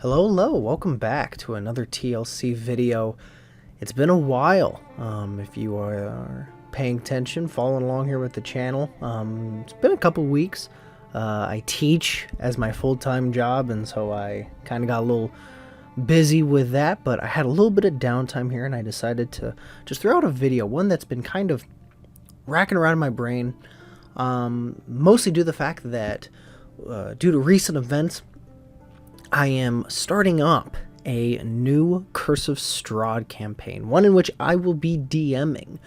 Hello, welcome back to another TLC video. It's been a while. If you are paying attention, following along here with the channel, it's been a couple weeks. I teach as my full-time job, and so I kind of got a little busy with that, but I had a little bit of downtime here, and I decided to just throw out a video, one that's been kind of racking around in my brain, mostly due to the fact that due to recent events, I am starting up a new Curse of Strahd campaign, one in which I will be DMing,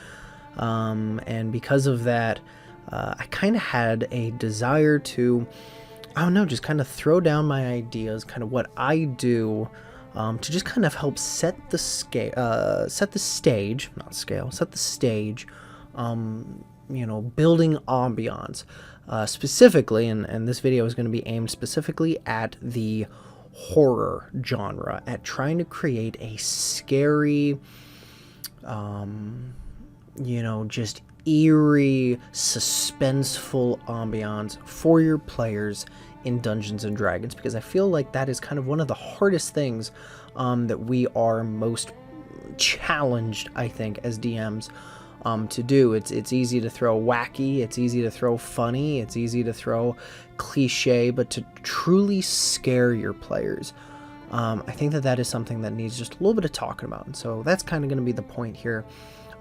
and because of that, I kind of had a desire to, I don't know, just kind of throw down my ideas, kind of what I do, to just kind of help set the stage, building ambiance, specifically, and this video is going to be aimed specifically at the horror genre, at trying to create a scary, just eerie, suspenseful ambiance for your players in Dungeons and Dragons, because I feel like that is kind of one of the hardest things that we are most challenged, I think, as DMs to do. It's easy to throw wacky, it's easy to throw funny, it's easy to throw cliche, but to truly scare your players, I think that is something that needs just a little bit of talking about. And so that's kind of going to be the point here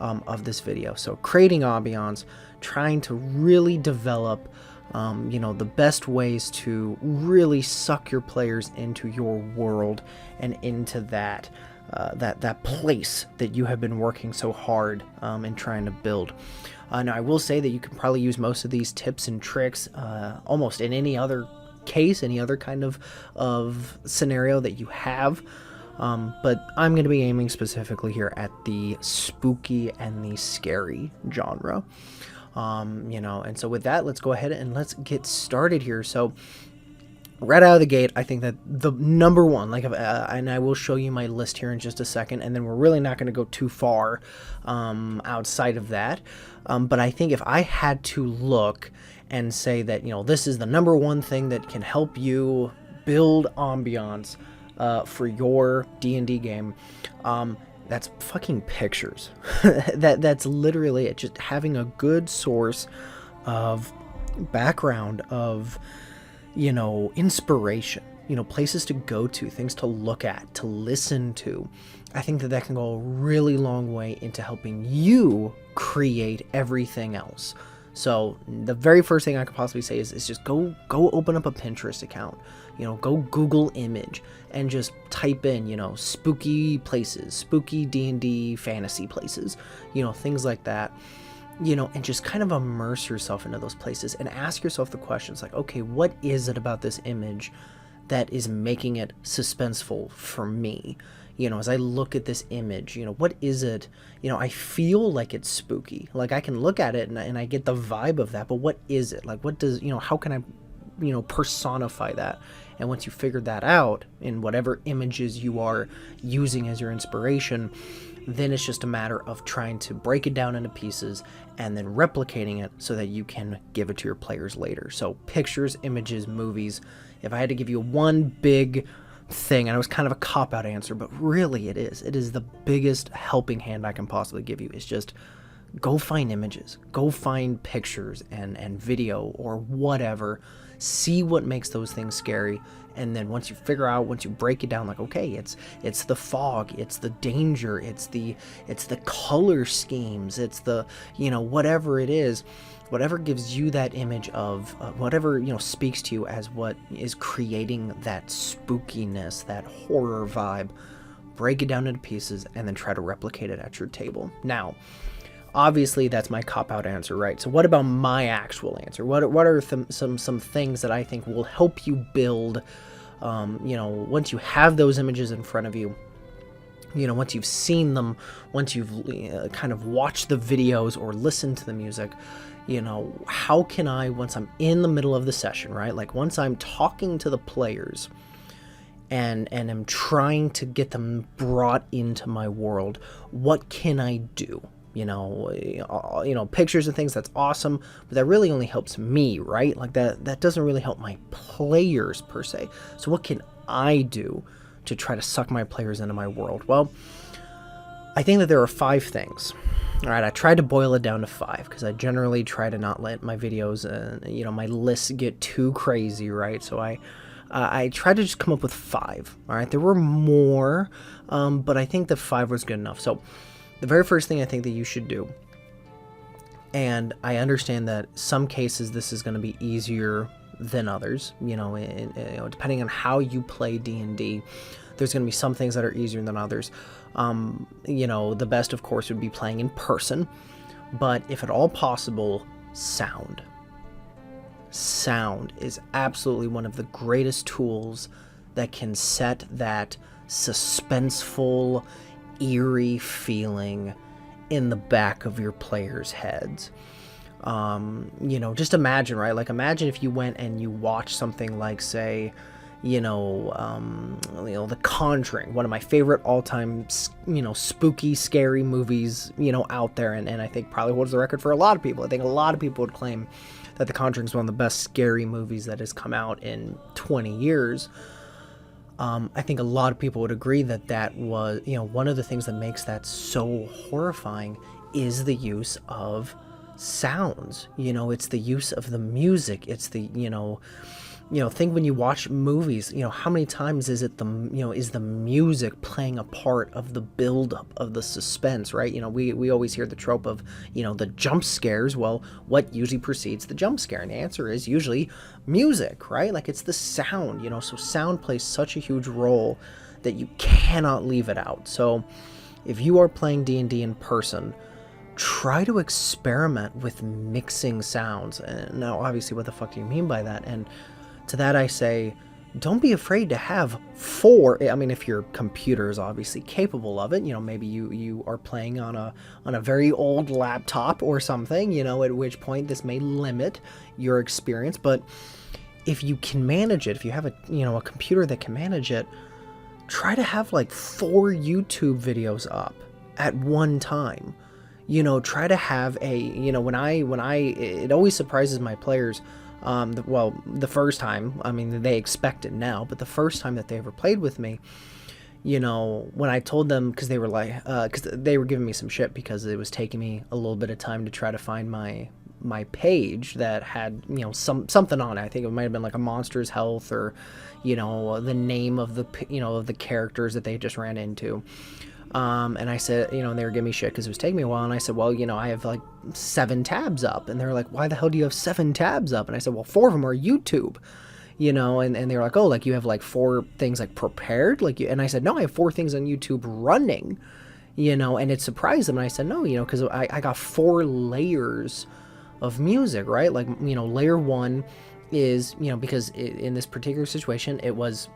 of this video. So creating ambiance, trying to really develop the best ways to really suck your players into your world and into that place that you have been working so hard in trying to build. Now, I will say that you can probably use most of these tips and tricks almost in any other case, any other kind of scenario that you have. But I'm going to be aiming specifically here at the spooky and the scary genre. And so with that, let's go ahead and let's get started here. So right out of the gate, I think that the number one, and I will show you my list here in just a second, and then we're really not going to go too far outside of that. But I think if I had to look and say that, this is the number one thing that can help you build ambiance for your D&D game, that's fucking pictures. That's literally it. Just having a good source of background, of inspiration, places to go to, things to look at, to listen to. I think that can go a really long way into helping you create everything else. So the very first thing I could possibly say is just go open up a Pinterest account, go Google image and just type in, spooky places, spooky D&D fantasy places, things like that. And just kind of immerse yourself into those places and ask yourself the questions like, okay, what is it about this image that is making it suspenseful for me? As I look at this image, what is it? I feel like it's spooky. Like, I can look at it and I get the vibe of that, but what is it? Like, what does, how can I, personify that? And once you figure that out in whatever images you are using as your inspiration, then it's just a matter of trying to break it down into pieces and then replicating it so that you can give it to your players later. So pictures, images, movies. If I had to give you one big thing, and it was kind of a cop-out answer, but really it is the biggest helping hand I can possibly give you, is just go find images, go find pictures and video or whatever, see what makes those things scary. And then once you break it down, like, okay, it's the fog, it's the danger, it's the color schemes, it's the, whatever it is, whatever gives you that image of whatever, speaks to you as what is creating that spookiness, that horror vibe, break it down into pieces and then try to replicate it at your table. Now, obviously, that's my cop-out answer, right? So what about my actual answer? What are some things that I think will help you build, once you have those images in front of you, once you've seen them, once you've kind of watched the videos or listened to the music, how can I, once I'm in the middle of the session, right? Like, once I'm talking to the players and I'm trying to get them brought into my world, what can I do? Pictures and things, that's awesome, but that really only helps me, right? Like that doesn't really help my players per se. So what can I do to try to suck my players into my world? Well, I think that there are 5 things. All right, I tried to boil it down to 5 because I generally try to not let my videos, my lists get too crazy, right? So I tried to just come up with 5. All right, there were more, but I think that 5 was good enough. So the very first thing I think that you should do, and I understand that some cases this is going to be easier than others, depending on how you play D&D, there's going to be some things that are easier than others. The best, of course, would be playing in person, but if at all possible, sound. Sound is absolutely one of the greatest tools that can set that suspenseful, eerie feeling in the back of your players' heads. Just imagine, right? Like, imagine if you went and you watched something like, say, The Conjuring, one of my favorite all-time, spooky, scary movies, out there, and I think probably holds the record for a lot of people. I think a lot of people would claim that The Conjuring is one of the best scary movies that has come out in 20 years. I think a lot of people would agree that was, one of the things that makes that so horrifying is the use of sounds. It's the use of the music. It's the, think when you watch movies, how many times is it is the music playing a part of the buildup of the suspense, right? We always hear the trope of, the jump scares. Well, what usually precedes the jump scare? And the answer is usually music, right? Like, it's the sound, so sound plays such a huge role that you cannot leave it out. So if you are playing D&D in person, try to experiment with mixing sounds. And now, obviously, what the fuck do you mean by that? And to that I say, don't be afraid to have 4. I mean, if your computer is obviously capable of it, maybe you are playing on a very old laptop or something, at which point this may limit your experience. But if you can manage it, if you have a computer that can manage it, try to have like 4 YouTube videos up at one time. Try to have it always surprises my players. The first time, I mean, they expect it now, but the first time that they ever played with me, when I told them, because they were like, because they were giving me some shit because it was taking me a little bit of time to try to find my page that had, something on it. I think it might have been like a Monster's Health or, the name of the characters that they just ran into. And I said, and they were giving me shit because it was taking me a while. And I said, well, I have like 7 tabs up. And they were like, why the hell do you have 7 tabs up? And I said, well, 4 of them are YouTube, and they were like, oh, like you have like 4 things like prepared, and I said, no, I have 4 things on YouTube running, and it surprised them. And I said, no, because I got 4 layers of music, right? Like, layer 1 is, because in this particular situation, it was,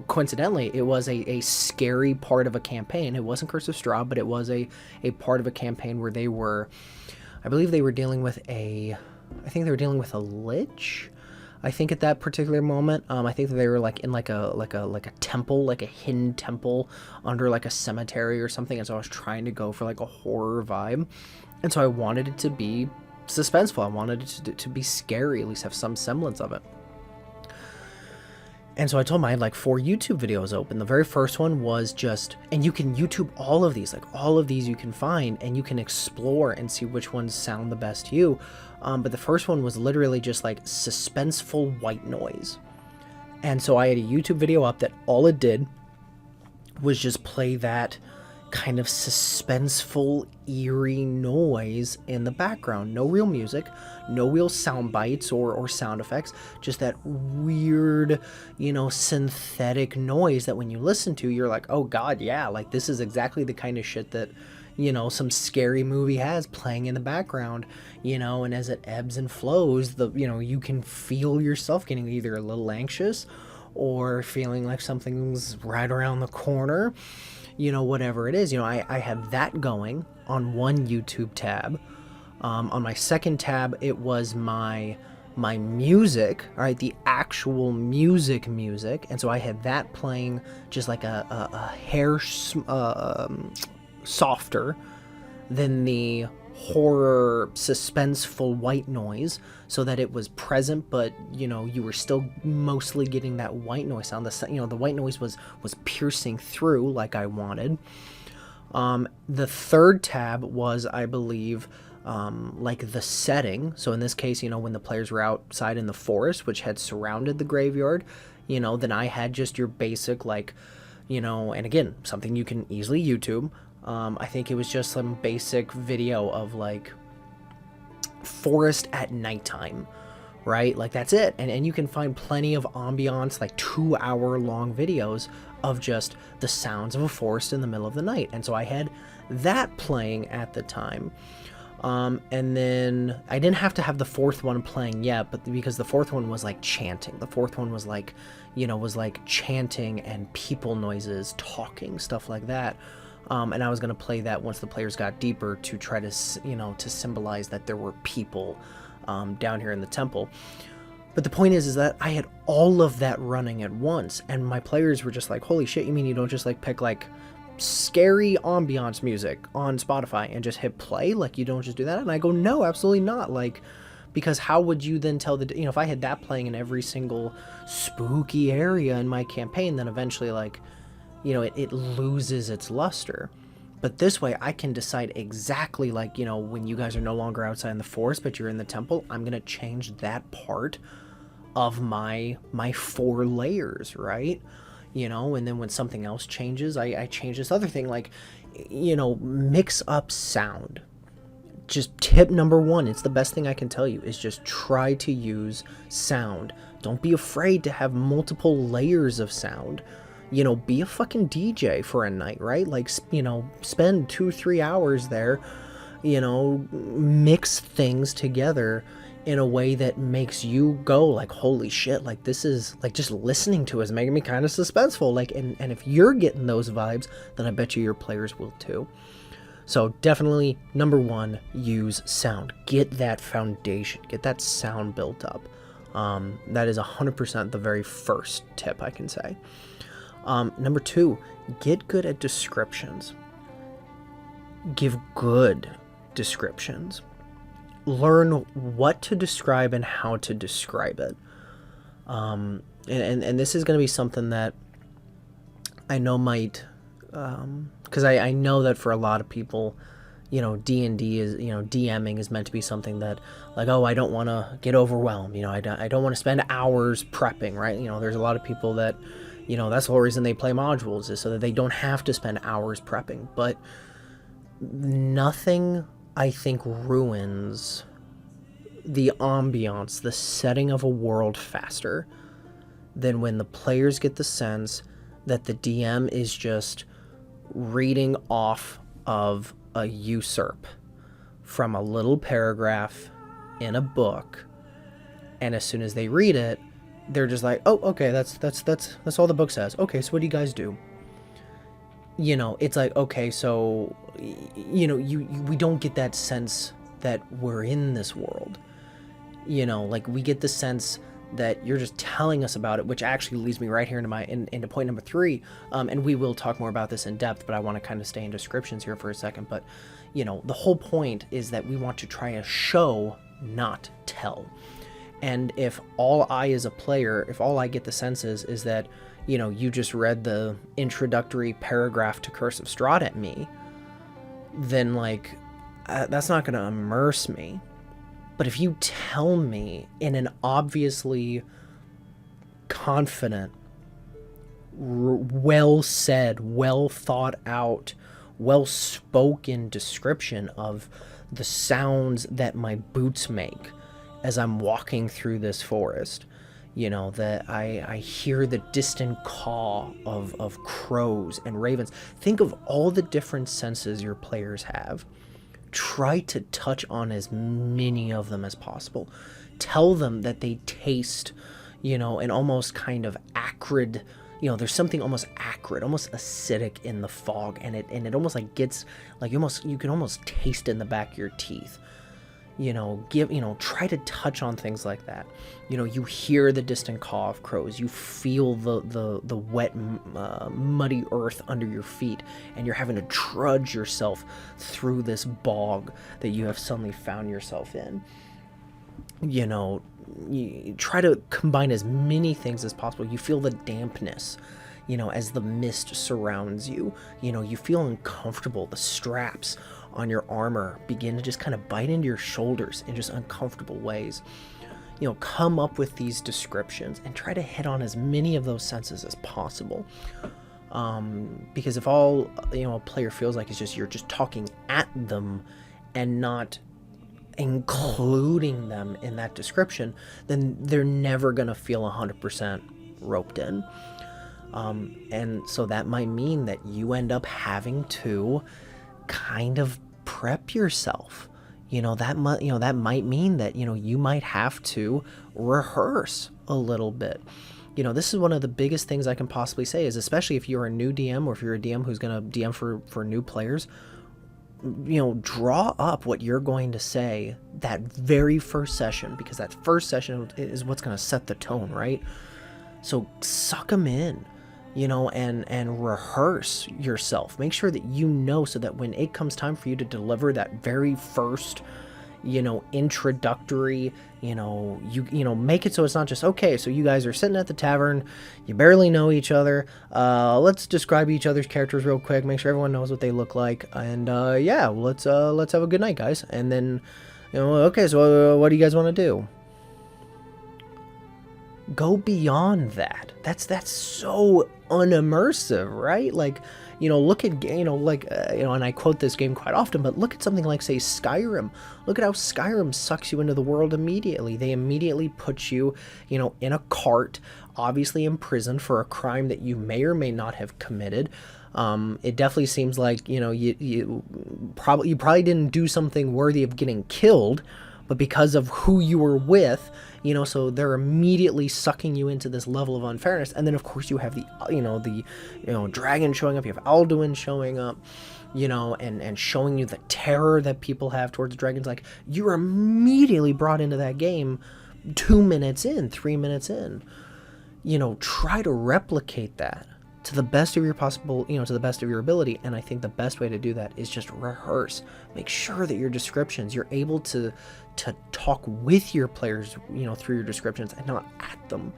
coincidentally, it was a scary part of a campaign. It wasn't Curse of Straw, but it was a part of a campaign where I believe they were dealing with a lich. I think at that particular moment, I think that they were like in like a temple, like a hidden temple under like a cemetery or something. And so I was trying to go for like a horror vibe, and so I wanted it to be suspenseful. I wanted it to be scary, at least have some semblance of it. And so I told them I had like 4 YouTube videos open. The very first one was just, and you can YouTube all of these, like all of these you can find, and you can explore and see which ones sound the best to you. But the first one was literally just like suspenseful white noise. And so I had a YouTube video up that all it did was just play that kind of suspenseful, eerie noise in the background. No real music, no real sound bites or sound effects, just that weird, synthetic noise that when you listen to, you're like, oh god, yeah, like this is exactly the kind of shit that, some scary movie has playing in the background, and as it ebbs and flows, you can feel yourself getting either a little anxious or feeling like something's right around the corner. Whatever it is, I had that going on one YouTube tab. On my second tab, it was my music, all right, the actual music. And so I had that playing just like a hair softer than the horror, suspenseful white noise so that it was present, but you were still mostly getting that white noise sound. The white noise was piercing through like I wanted. The third tab was, I believe, like the setting. So in this case, when the players were outside in the forest, which had surrounded the graveyard, then I had just your basic, like, and again, something you can easily YouTube. I think it was just some basic video of like forest at nighttime, right? Like that's it. And you can find plenty of ambiance, like 2-hour long videos of just the sounds of a forest in the middle of the night. And so I had that playing at the time. And then I didn't have to have the fourth one playing yet, but because the fourth one was like chanting. The fourth one was like, chanting and people noises, talking, stuff like that. And I was going to play that once the players got deeper to try to, to symbolize that there were people down here in the temple. But the point is that I had all of that running at once, and my players were just like, holy shit, you mean you don't just like pick like scary ambiance music on Spotify and just hit play? Like you don't just do that? And I go, no, absolutely not. Like, because how would you then tell if I had that playing in every single spooky area in my campaign, then eventually like, it loses its luster. But this way I can decide exactly like, when you guys are no longer outside in the forest, but you're in the temple, I'm going to change that part of my 4 layers, right? And then when something else changes, I change this other thing, like, mix up sound. Just tip number 1, it's the best thing I can tell you, is just try to use sound. Don't be afraid to have multiple layers of sound. Be a fucking DJ for a night, right? Like, spend 2-3 hours there, mix things together in a way that makes you go like, holy shit, like this is like, just listening to it is making me kind of suspenseful. Like, and if you're getting those vibes, then I bet you your players will too. So definitely number 1, use sound. Get that foundation, get that sound built up. That is 100% the very first tip I can say. Number 2, get good at descriptions. Give good descriptions. Learn what to describe and how to describe it. And this is going to be something that I know might, because I know that for a lot of people, D&D is, DMing is meant to be something that like, oh, I don't want to get overwhelmed. I don't want to spend hours prepping, right? There's a lot of people that, that's the whole reason they play modules, is so that they don't have to spend hours prepping. But nothing, I think, ruins the ambiance, the setting of a world faster than when the players get the sense that the DM is just reading off of a usurp from a little paragraph in a book, and as soon as they read it, they're just like, oh, okay, that's all the book says. Okay, so what do you guys do? It's like, okay, so we don't get that sense that we're in this world. Like we get the sense that you're just telling us about it, which actually leads me right here into point number 3. And we will talk more about this in depth, but I want to kind of stay in descriptions here for a second. But the whole point is that we want to try to show, not tell. And if all I as a player, if all I get the sense is that, you just read the introductory paragraph to Curse of Strahd at me, then like, that's not going to immerse me. But if you tell me in an obviously confident, well said, well thought out, well spoken description of the sounds that my boots make as I'm walking through this forest, that I hear the distant caw of crows and ravens. Think of all the different senses your players have. Try to touch on as many of them as possible. Tell them that they taste, an almost kind of acrid, there's something almost acrid, almost acidic in the fog, and it almost like gets like you can almost taste it in the back of your teeth. try to touch on things like that. You hear the distant caw of crows, you feel the wet, muddy earth under your feet, and you're having to trudge yourself through this bog that you have suddenly found yourself in. You try to combine as many things as possible. You feel the dampness, as the mist surrounds you. You feel uncomfortable. The straps on your armor begin to just kind of bite into your shoulders in just uncomfortable ways. Come up with these descriptions and try to hit on as many of those senses as possible. Because if all, a player feels like you're just talking at them and not including them in that description, then they're never going to feel 100% roped in. And so that might mean that you end up having to kind of prep yourself. That might mean that, you might have to rehearse a little bit. This is one of the biggest things I can possibly say is, especially if you're a new DM or if you're a DM who's going to DM for new players, draw up what you're going to say that very first session, because that first session is what's going to set the tone, right? So suck them in, and rehearse yourself. Make sure that so that when it comes time for you to deliver that very first, introductory, make it so it's not just, okay, so you guys are sitting at the tavern, you barely know each other, let's describe each other's characters real quick, make sure everyone knows what they look like, and let's have a good night, guys. And then, okay, so what do you guys want to do? Go beyond that. That's so unimmersive, right? Look at, and I quote this game quite often, but look at something like, say, Skyrim. Look at how Skyrim sucks you into the world immediately. They immediately put you, in a cart, obviously imprisoned for a crime that you may or may not have committed. It definitely seems like, you probably didn't do something worthy of getting killed, but because of who you were with, so they're immediately sucking you into this level of unfairness. And then of course you have the dragon showing up, you have Alduin showing up, and showing you the terror that people have towards dragons. Like, you're immediately brought into that game 2 minutes in, 3 minutes in. Try to replicate that to the best of your to the best of your ability. And I think the best way to do that is just rehearse. Make sure that your descriptions, you're able to talk with your players, through your descriptions and not at them.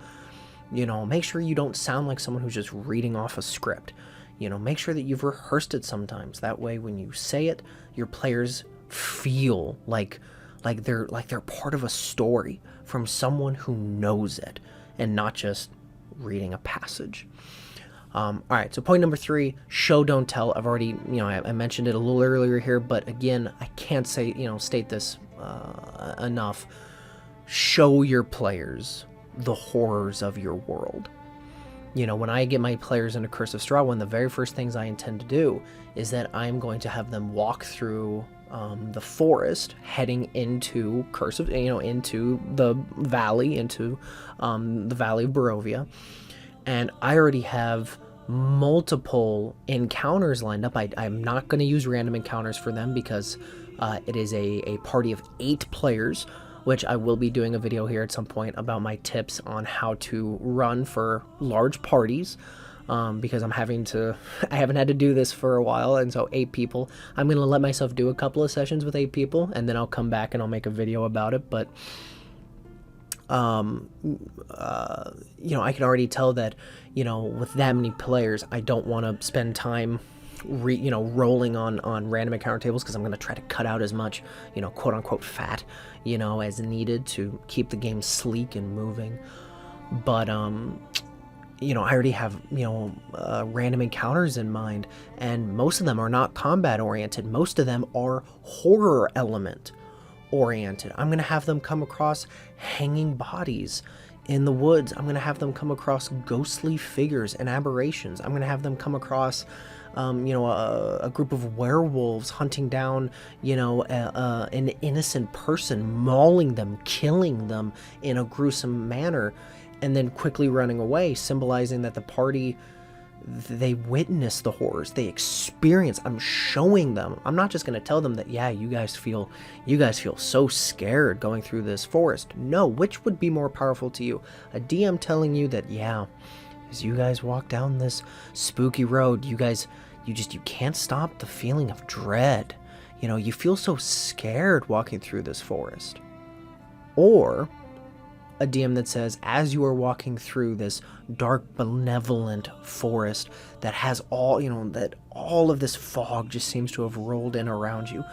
Make sure you don't sound like someone who's just reading off a script. Make sure that you've rehearsed it sometimes. That way, when you say it, your players feel like they're part of a story from someone who knows it and not just reading a passage. All right, so point number 3, show, don't tell. I've already, I mentioned it a little earlier here, but again, I can't say, state this enough. Show your players the horrors of your world. When I get my players into Curse of Straw, one of the very first things I intend to do is that I'm going to have them walk through the forest, heading into into the valley, into the Valley of Barovia. And I already have multiple encounters lined up. I'm not going to use random encounters for them because it is a party of 8 players, which I will be doing a video here at some point about my tips on how to run for large parties, because I haven't had to do this for a while, and so 8 people. I'm going to let myself do a couple of sessions with 8 people, and then I'll come back and I'll make a video about it. But I can already tell that, with that many players, I don't want to spend time, rolling on random encounter tables, because I'm going to try to cut out as much, quote unquote fat, as needed to keep the game sleek and moving. But, I already have, random encounters in mind, and most of them are not combat oriented. Most of them are horror element oriented. I'm going to have them come across hanging bodies in the woods. I'm going to have them come across ghostly figures and aberrations. I'm going to have them come across, a group of werewolves hunting down, an innocent person, mauling them, killing them in a gruesome manner, and then quickly running away, symbolizing that the party, They witness the horrors, they experience. I'm showing them. I'm not just going to tell them that, yeah, you guys feel so scared going through this forest. No, which would be more powerful to you? A DM telling you that, yeah, as you guys walk down this spooky road, you can't stop the feeling of dread. You feel so scared walking through this forest. Or a DM that says, as you are walking through this dark, benevolent forest that has that all of this fog just seems to have rolled in around you,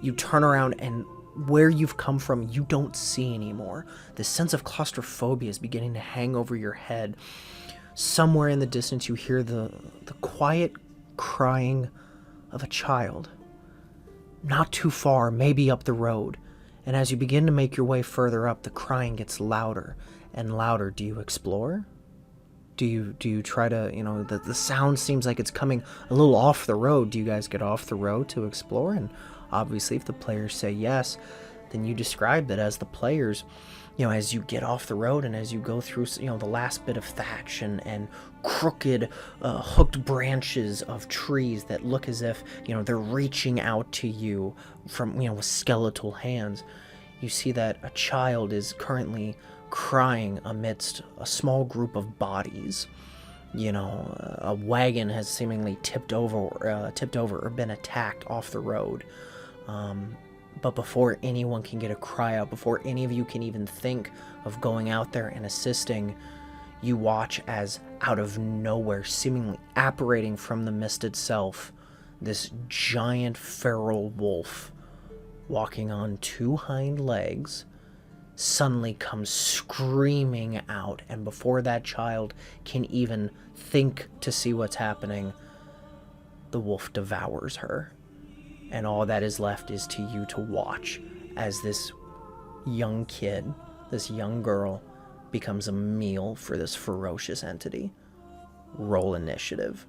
you turn around and where you've come from, you don't see anymore. This sense of claustrophobia is beginning to hang over your head. Somewhere in the distance, you hear the quiet crying of a child. Not too far, maybe up the road. And as you begin to make your way further up, the crying gets louder and louder. Do you explore? Do you try to, the sound seems like it's coming a little off the road. Do you guys get off the road to explore? And obviously, if the players say yes, then you describe that as the players, as you get off the road and as you go through, the last bit of thatch and crooked, hooked branches of trees that look as if, they're reaching out to you from, with skeletal hands. You see that a child is currently crying amidst a small group of bodies. A wagon has seemingly tipped over or been attacked off the road. But before anyone can get a cry out, before any of you can even think of going out there and assisting, you watch as out of nowhere, seemingly apparating from the mist itself, this giant feral wolf walking on two hind legs suddenly comes screaming out, and before that child can even think to see what's happening, the wolf devours her. And all that is left is to you to watch as this young kid, this young girl, becomes a meal for this ferocious entity. Roll initiative.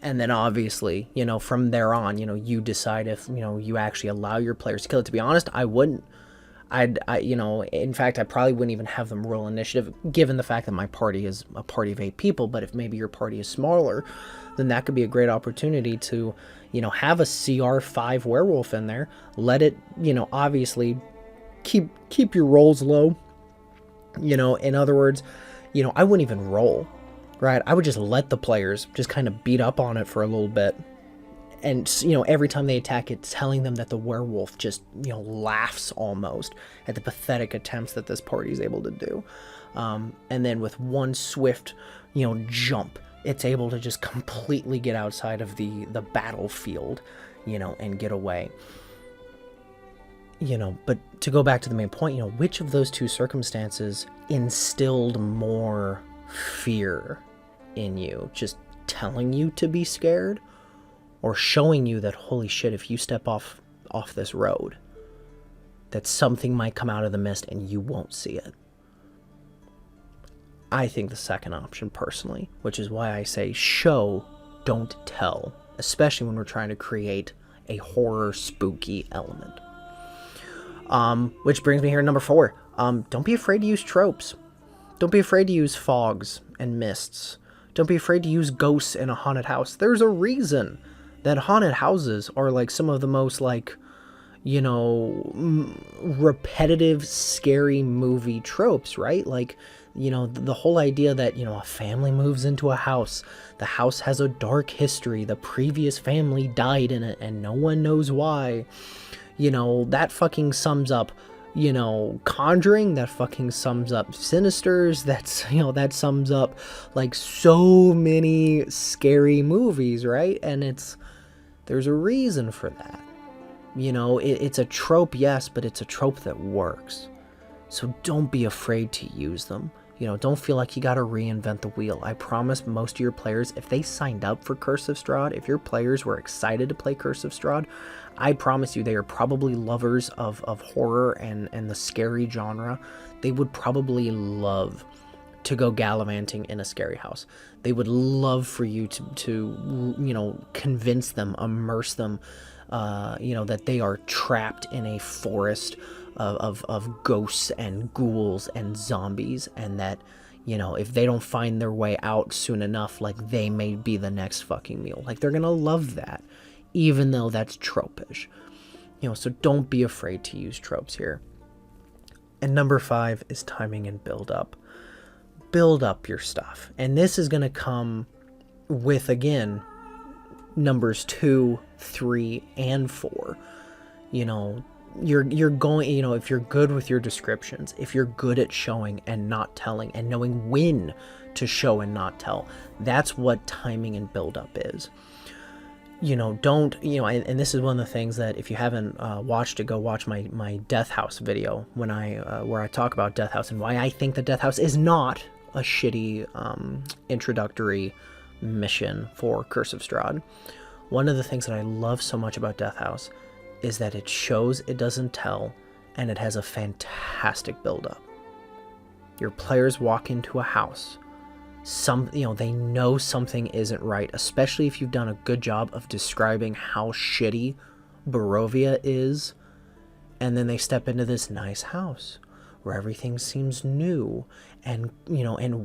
And then obviously, from there on, you decide if, you actually allow your players to kill it. To be honest, I wouldn't. In fact, I probably wouldn't even have them roll initiative, given the fact that my party is a party of 8 people. But if maybe your party is smaller, then that could be a great opportunity to, have a CR5 werewolf in there. Let it, obviously keep your rolls low. In other words, I wouldn't even roll, right? I would just let the players just kind of beat up on it for a little bit. And, every time they attack it, telling them that the werewolf just, laughs almost at the pathetic attempts that this party is able to do. And then with one swift, jump, it's able to just completely get outside of the battlefield, and get away. But to go back to the main point, which of those two circumstances instilled more fear in you? Just telling you to be scared? Or showing you that, holy shit, if you step off this road, that something might come out of the mist and you won't see it? I think the second option, personally, which is why I say show, don't tell, especially when we're trying to create a horror spooky element. Which brings me here to number 4. Don't be afraid to use tropes. Don't be afraid to use fogs and mists. Don't be afraid to use ghosts in a haunted house. There's a reason that haunted houses are like some of the most repetitive, scary movie tropes, right? Like, the whole idea that, a family moves into a house, the house has a dark history, the previous family died in it, and no one knows why. That fucking sums up, Conjuring, that fucking sums up Sinisters, that sums up, like, so many scary movies, right? And there's a reason for that. It's a trope, yes, but it's a trope that works. So don't be afraid to use them. Don't feel like you gotta reinvent the wheel. I promise most of your players, if they signed up for Curse of Strahd, if your players were excited to play Curse of Strahd, I promise you they are probably lovers of horror and the scary genre. They would probably love to go gallivanting in a scary house. They would love for you to convince them, immerse them, that they are trapped in a forest of ghosts and ghouls and zombies, and that, if they don't find their way out soon enough, like, they may be the next fucking meal. Like, they're gonna love that, even though that's tropish. So don't be afraid to use tropes here. And number 5 is timing and build up. Build up your stuff. And this is going to come with, again, numbers 2, 3, and 4. You're going, if you're good with your descriptions, if you're good at showing and not telling and knowing when to show and not tell, that's what timing and build up is. Don't, and this is one of the things that if you haven't watched it, go watch my Death House video where I talk about Death House and why I think that Death House is not a shitty introductory mission for Curse of Strahd. One of the things that I love so much about Death House is that it shows, it doesn't tell, and it has a fantastic build-up. Your players walk into a house. They know something isn't right, especially if you've done a good job of describing how shitty Barovia is, and then they step into this nice house where everything seems new and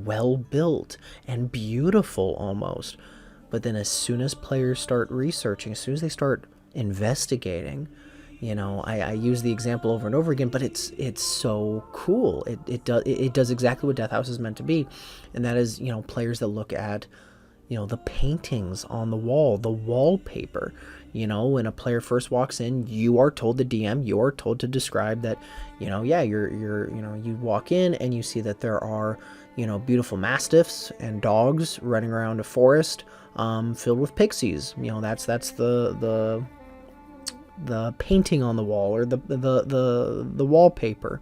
well built and beautiful almost. But then as soon as players start researching, as soon as they start investigating, I use the example over and over again, but it's so cool. It does exactly what Death House is meant to be, and that is, players that look at, the paintings on the wall, the wallpaper. When a player first walks in, you are told, the DM, you are told to describe that, you walk in and you see that there are, beautiful mastiffs and dogs running around a forest filled with pixies. That's the painting on the wall, or the wallpaper.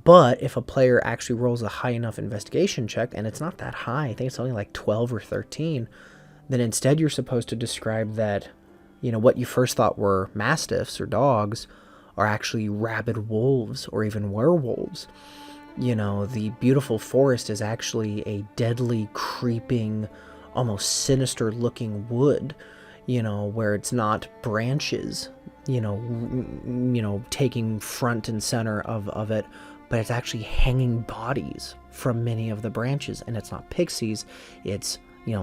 But if a player actually rolls a high enough investigation check, and it's not that high, I think it's only like 12 or 13, then instead you're supposed to describe that, what you first thought were mastiffs or dogs are actually rabid wolves or even werewolves. The beautiful forest is actually a deadly, creeping, almost sinister looking wood, where it's not branches, taking front and center of it, but it's actually hanging bodies from many of the branches. And it's not pixies, it's,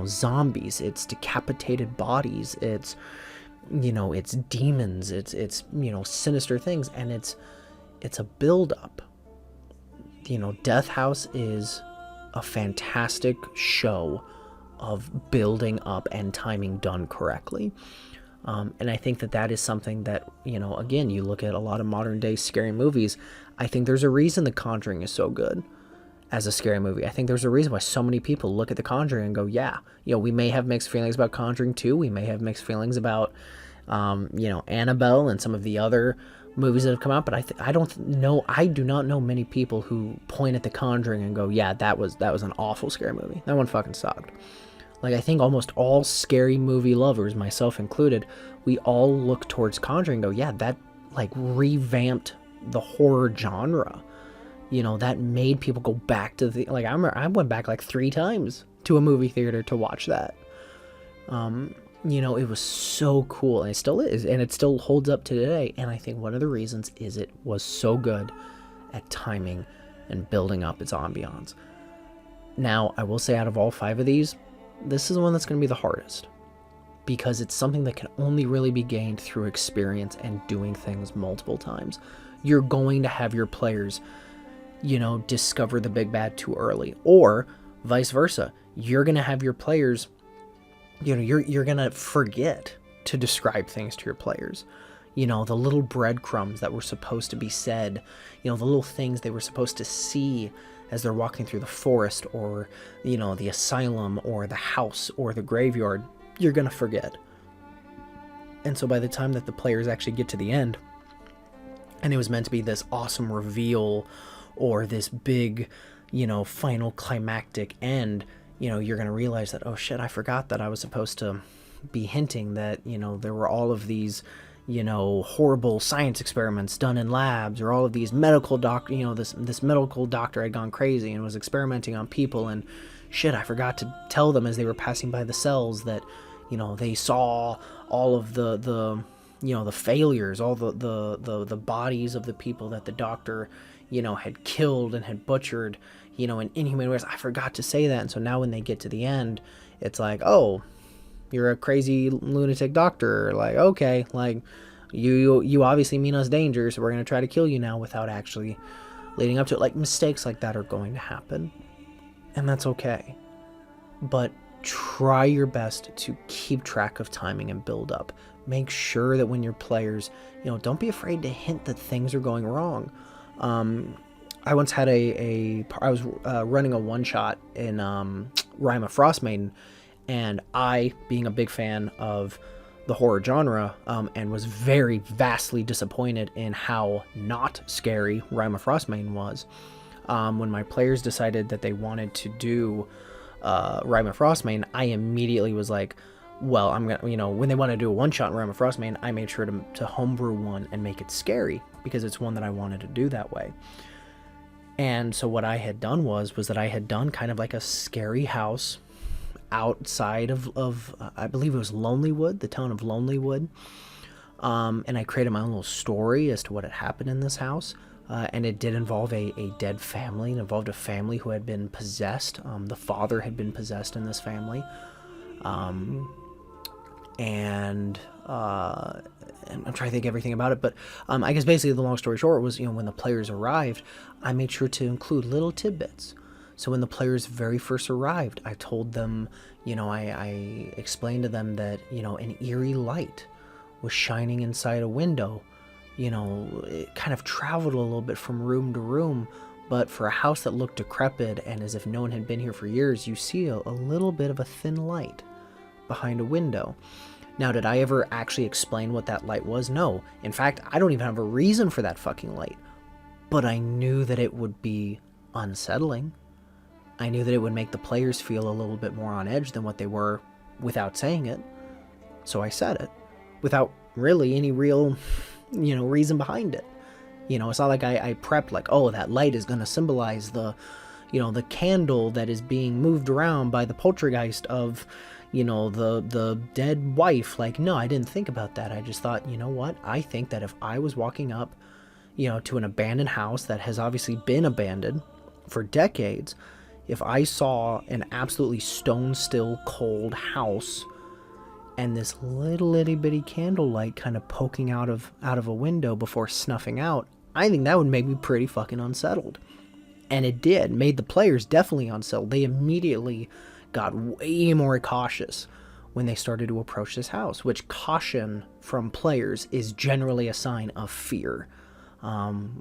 zombies, it's decapitated bodies, it's demons, it's sinister things, and it's a build-up. Death House is a fantastic show of building up and timing done correctly. And I think that is something that, again, you look at a lot of modern day scary movies. I think there's a reason The Conjuring is so good as a scary movie. I think there's a reason why so many people look at The Conjuring and go, yeah, we may have mixed feelings about Conjuring 2. We may have mixed feelings about, Annabelle and some of the other movies that have come out. But I do not know many people who point at The Conjuring and go, yeah, that was an awful scary movie. That one fucking sucked. Like, I think almost all scary movie lovers, myself included, we all look towards Conjuring and go, yeah, that, like, revamped the horror genre. That made people go back to the, like, I went back like 3 times to a movie theater to watch that. It was so cool, and it still is, and it still holds up to today. And I think one of the reasons is it was so good at timing and building up its ambiance. Now, I will say, out of all 5 of these, this is the one that's going to be the hardest, because it's something that can only really be gained through experience and doing things multiple times. You're going to have your players, discover the big bad too early, or vice versa. You're going to have your players, you're going to forget to describe things to your players. The little breadcrumbs that were supposed to be said, the little things they were supposed to see as they're walking through the forest, or, the asylum, or the house, or the graveyard, you're going to forget. And so by the time that the players actually get to the end, and it was meant to be this awesome reveal, or this big, final climactic end, you're going to realize that, oh shit, I forgot that I was supposed to be hinting that, there were all of these, horrible science experiments done in labs, or all of these medical this medical doctor had gone crazy and was experimenting on people, and shit, I forgot to tell them as they were passing by the cells that, they saw all of the failures, all the bodies of the people that the doctor, had killed and had butchered, in inhumane ways. I forgot to say that. And so now when they get to the end, it's like, oh, you're a crazy lunatic doctor. Like, okay, like you obviously mean us danger, so we're going to try to kill you now, without actually leading up to it. Like, mistakes like that are going to happen, and that's okay. But try your best to keep track of timing and build up. Make sure that when your players, don't be afraid to hint that things are going wrong. I once had I was running a one-shot in Rime of Frostmaiden, and I, being a big fan of the horror genre, and was very vastly disappointed in how not scary Rime of Frostmaiden was. When my players decided that they wanted to do Rime of Frostmaiden, I immediately was like, well, I'm gonna, when they want to do a one-shot in Rime of Frostmaiden, I made sure to homebrew one and make it scary, because it's one that I wanted to do that way. And so what I had done was that I had done kind of like a scary house outside of I believe it was Lonelywood, the town of Lonelywood. And I created my own little story as to what had happened in this house. And it did involve a dead family. It involved a family who had been possessed. The father had been possessed in this family. And I'm trying to think everything about it, but I guess basically the long story short was, when the players arrived, I made sure to include little tidbits. So when the players very first arrived, I told them, I explained to them that, an eerie light was shining inside a window. It kind of traveled a little bit from room to room, but for a house that looked decrepit and as if no one had been here for years, you see a little bit of a thin light behind a window. Now, did I ever actually explain what that light was? No. In fact, I don't even have a reason for that fucking light. But I knew that it would be unsettling. I knew that it would make the players feel a little bit more on edge than what they were without saying it. So I said it without really any real, reason behind it. It's not like I prepped like, oh, that light is going to symbolize the candle that is being moved around by the poltergeist of, the dead wife. Like, no, I didn't think about that. I just thought, what? I think that if I was walking up, to an abandoned house that has obviously been abandoned for decades, if I saw an absolutely stone still cold house and this little itty bitty candlelight kind of poking out of a window before snuffing out, I think that would make me pretty fucking unsettled. And it did. Made the players definitely unsettled. They immediately got way more cautious when they started to approach this house, which caution from players is generally a sign of fear,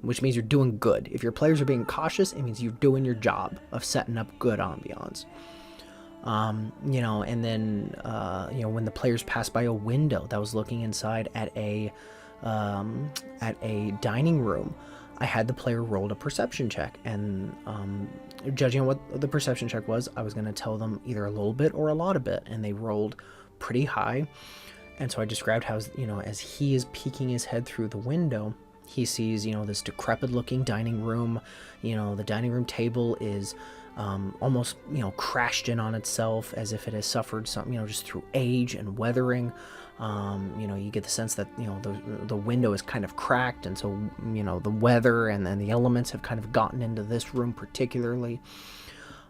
which means you're doing good. If your players are being cautious, it means you're doing your job of setting up good ambiance. And then, when the players passed by a window that was looking inside at a dining room, I had the player roll a perception check, and judging on what the perception check was, I was going to tell them either a little bit or a lot of it, and they rolled pretty high. And so I described how, as he is peeking his head through the window, he sees, this decrepit looking dining room. The dining room table is almost, crashed in on itself as if it has suffered some, just through age and weathering. You get the sense that, the window is kind of cracked, and so, the weather and then the elements have kind of gotten into this room particularly.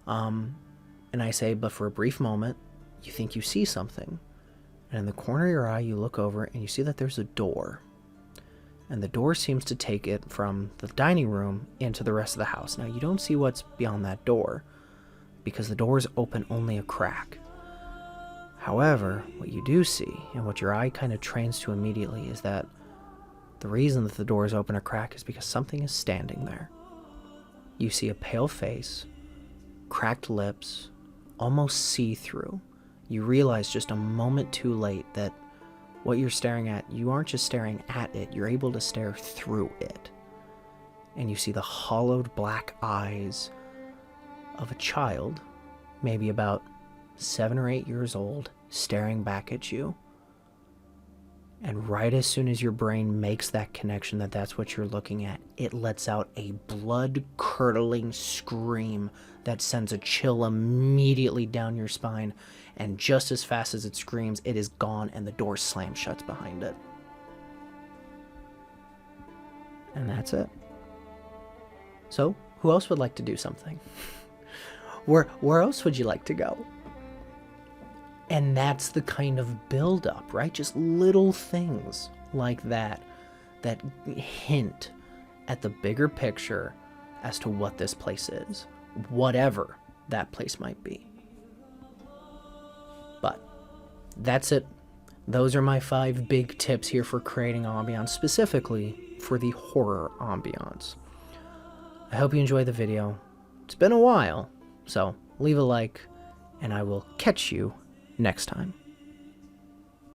And I say, but for a brief moment, you think you see something. And in the corner of your eye, you look over and you see that there's a door. And the door seems to take it from the dining room into the rest of the house. Now, you don't see what's beyond that door, because the door is open only a crack. However, what you do see, and what your eye kind of trains to immediately, is that the reason that the door is open a crack is because something is standing there. You see a pale face, cracked lips, almost see-through. You realize just a moment too late that what you're staring at, you aren't just staring at it, you're able to stare through it. And you see the hollowed black eyes of a child, maybe about 7 or 8 years old, staring back at you. And right as soon as your brain makes that connection that that's what you're looking at, it lets out a blood-curdling scream that sends a chill immediately down your spine. And just as fast as it screams, it is gone and the door slams shut behind it. And that's it. So, who else would like to do something? Where else would you like to go? And that's the kind of build-up, right? Just little things like that that hint at the bigger picture as to what this place is, whatever that place might be. But that's it. Those are my 5 big tips here for creating ambiance, specifically for the horror ambiance. I hope you enjoyed the video. It's been a while, so leave a like, and I will catch you next time.